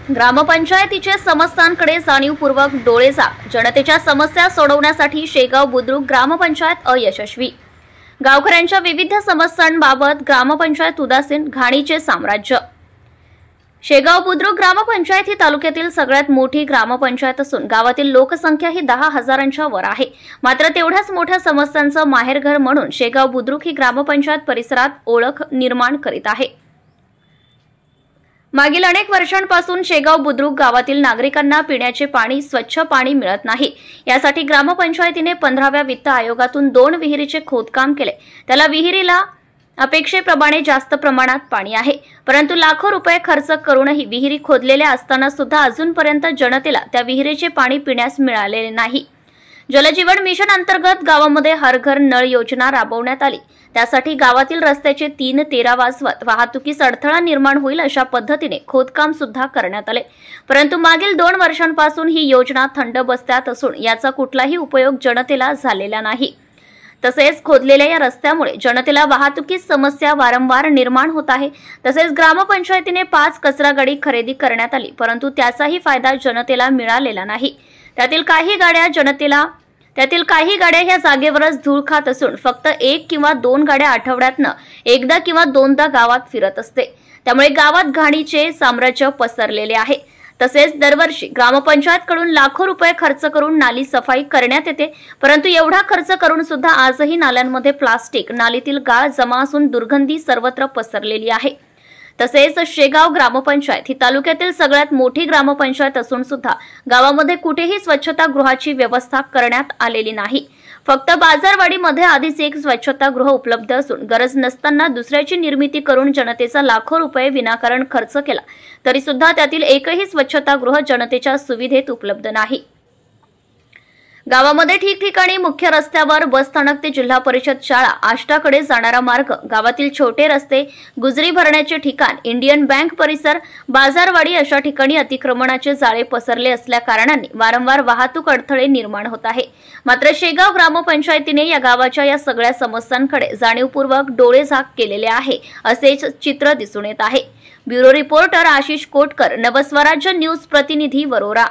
ग्रामपंचायतीचे समस्यांकडे जाणीवपूर्वक डोळेझाक, जनतेच्या समस्या सोडवण्यासाठी शेगाव बुद्रुक ग्रामपंचायत अयशस्वी। गावकऱ्यांच्या विविध समस्यांबाबत ग्रामपंचायत उदासीन, घाणीचे साम्राज्य। शेगाव बुद्रुक ग्रामपंचायत ही तालुक्यातील सगळ्यात मोठी ग्रामपंचायत असून गावातील लोकसंख्या ही 10,000च्या वर आहे। मात्र तेवढ्याच मोठ्या समस्यांचं माहेरघर म्हणून शेगाव बुद्रुक ही ग्रामपंचायत परिसरात ओळख निर्माण करीत आहे। मागील अनेक वर्षांपासून शेगाव बुद्रुक गावातील नागरिकांना पिण्याचे पाणी, स्वच्छ पाणी मिळत नाही। यासाठी ग्रामपंचायतीने 15व्या वित्त आयोगातून 2 विहिरीचे खोदकाम केले। त्याला विहिरीला अपेक्षेप्रमाणे जास्त प्रमाणात पाणी आहे, परंतु लाखो रुपये खर्च करूनही विहिरी खोदलेल्या असताना सुद्धा अजूनपर्यंत जनतेला त्या विहिरीचे पाणी पिण्यास मिळालेले नाही। जलजीवन मिशन अंतर्गत गावामध्ये हर घर नळ योजना राबवण्यात आली। त्यासाठी गावातील रस्त्याचे 3-13 वाजवत वाहतुकीस अडथळा निर्माण होईल अशा पद्धतीने खोदकाम सुद्धा करण्यात आले। परंतु मागील 2 वर्षांपासून ही योजना थंड बसत्यात असून याचा कुठलाही उपयोग जनतेला झालेला नाही। तसेच खोदलेल्या या रस्त्यामुळे जनतेला वाहतुकीस समस्या वारंवार निर्माण होत आहे। तसेच ग्रामपंचायतीने 5 कचरा गाडी खरेदी करण्यात आली, परंतु त्याचाही फायदा जनतेला मिळालेला नाही। त्यातील काही गाड्या ह्या जागेवरच धूळ खात असून फक्त 1 किंवा 2 गाड्या आठवड्यातनं एकदा किंवा दोनदा गावात फिरत असते। त्यामुळे गावात घाणीचे साम्राज्य पसरलेले आहे। तसेच दरवर्षी ग्रामपंचायतकडून लाखो रुपये खर्च करून नाली सफाई करण्यात येते, परंतु एवढा खर्च करून सुद्धा आजही नाल्यांमध्ये प्लास्टिक, नालीतील गाळ जमा असून दुर्गंधी सर्वत्र पसरलेली आहे। तसेच शेगाव ग्रामपंचायत ही तालुक्यातील सगळ्यात मोठी ग्रामपंचायत असून सुद्धा गावामध्ये कुठेही स्वच्छतागृहाची व्यवस्था करण्यात आलेली नाही। फक्त बाजारवाडीमध्ये आधीच एक स्वच्छतागृह उपलब्ध असून गरज नसताना दुसऱ्याची निर्मिती करून जनतेचा लाखो रुपये विनाकारण खर्च केला, तरी सुद्धा त्यातील एकही स्वच्छतागृह जनतेच्या सुविधेत उपलब्ध नाही। गावामध्ये ठिकठिकाणी मुख्य रस्त्यावर बस स्थानक ते जिल्हा परिषद शाळा, आष्टाकडे जाणारा मार्ग, गावातील छोटे रस्ते, गुजरी भरण्याचे ठिकाण, इंडियन बँक परिसर, बाजारवाडी अशा ठिकाणी अतिक्रमणाचे जाळे पसरले असल्या कारणाने वारंवार वाहतूक अडथळे निर्माण होत आहे। मात्र शेगाव ग्रामपंचायतीने या गावाच्या या सगळ्या समस्यांकडे जाणीवपूर्वक डोळेझाक केलेले आहे, असेच चित्र दिसून येत आहे। Bureau reporter Ashish Kotkar, Navswarajya news प्रतिनिधी, वरोरा।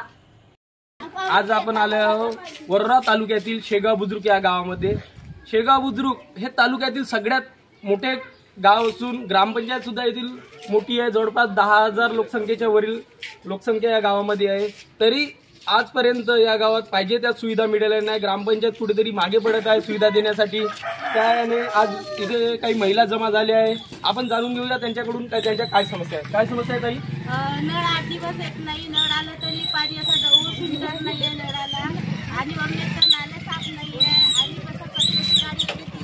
आज आपण आलो वरोरा तालुक्यातील शेगाव बुद्रुक या गावामध्ये। शेगाव बुद्रुक हे तालुक्यातील सगळ्यात मोठे गाव असून ग्रामपंचायत सुद्धा येथील मोठी आहे। जवळपास 10,000 लोकसंख्येच्या वरील लोकसंख्या या गावामध्ये आहे। तरी आजपर्यंत या गावात पाहिजे त्या सुविधा मिळाल्या नाही। ग्रामपंचायत कुठेतरी मागे पडत आहे सुविधा देण्यासाठी। त्याने आज इथे काही महिला जमा झाल्या आहे। आपण जाणून घेऊया त्यांच्याकडून त्यांच्या काय समस्या आहे। काय समस्या आहे ताई? नळ 8 दिवस येत नाही, नळ आलं तरी पाणी असं डवून फिल्टर नाहीये नळाला, आणि वगैरे नाले साफ नाहीये, आणि कसं कचऱ्याची गाडी येते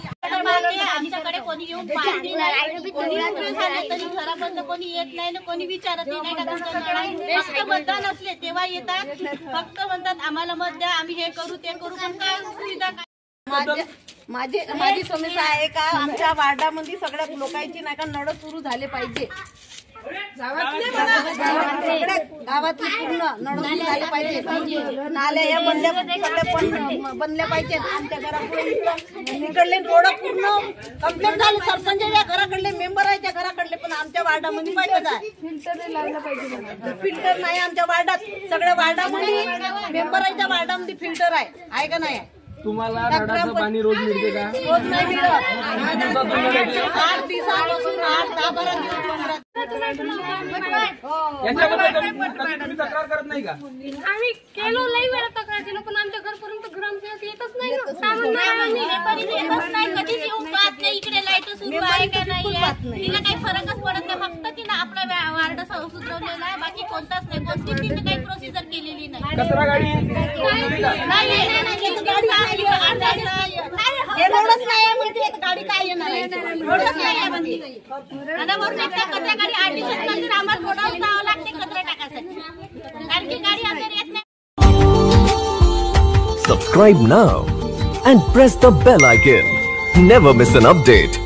आमच्याकडे कोणी येऊन पाणी नाही, कोणी झालं तरी घरापर्यंत कोणी येत नाही ना, कोणी विचारतही नाही का तुमचं नळ। फक्त मतदान असले तेव्हा येतात, फक्त म्हणतात आम्हाला मत द्या, आम्ही हे करू ते करू, पण काय सुविधा काय। माझी समस्या आहे का आमच्या वार्डामध्ये सगळ्या लोकांची नाही का नळ सुरू झाले पाहिजे। गावातले पूर्ण नळ सुरू झाले पाहिजे, नाल्या या बनल्या पाहिजे। आमच्या घराकडले रोड पूर्ण कंप्लीट झाले। सरपंच या घराकडले, मेंबर आहे त्या घराकडले, पण आमच्या वार्डामध्ये पाहिजे फिल्टर लावलं पाहिजे। फिल्टर नाही आमच्या वार्डात, सगळ्या वार्डामध्ये मेंबर आहे त्या वार्डामध्ये फिल्टर आहे का नाही? तुम्हाला नळाचं पाणी रोज मिळते का? रोज नाही मिळत। 8 दिवसापासून 8-10-12 दिवस याच्याबद्दल तुम्ही तक्रार करत नाही का? आम्ही केलो लई वेळा तक्रार केलो, पण आमच्या घरपर्यंत ग्रामसेवक येतच नाही। कधीच येऊन पाहत नाही इकडे लाईट सुरू आहे का नाही, तिला काही फरकच पडत नाही। फक्त तिला आपला वार्ड सुधरवलेला आहे, बाकी कोणताच नाही, कोणतीच तिने काही प्रोसिजर केलेली नाही। कचरा गाडी रोडच नाही म्हणजे गाडी काय येणार आहे? रोडच नाही म्हणजे आणि वरून एकदा कचरा गाडी 8 दिवसानंतर आम्हाला रोडावर जावं लागते कचरा टाकायसाठी, कारण की गाडी आमच्या येत नाही। Subscribe now and press the bell icon. Never miss an update.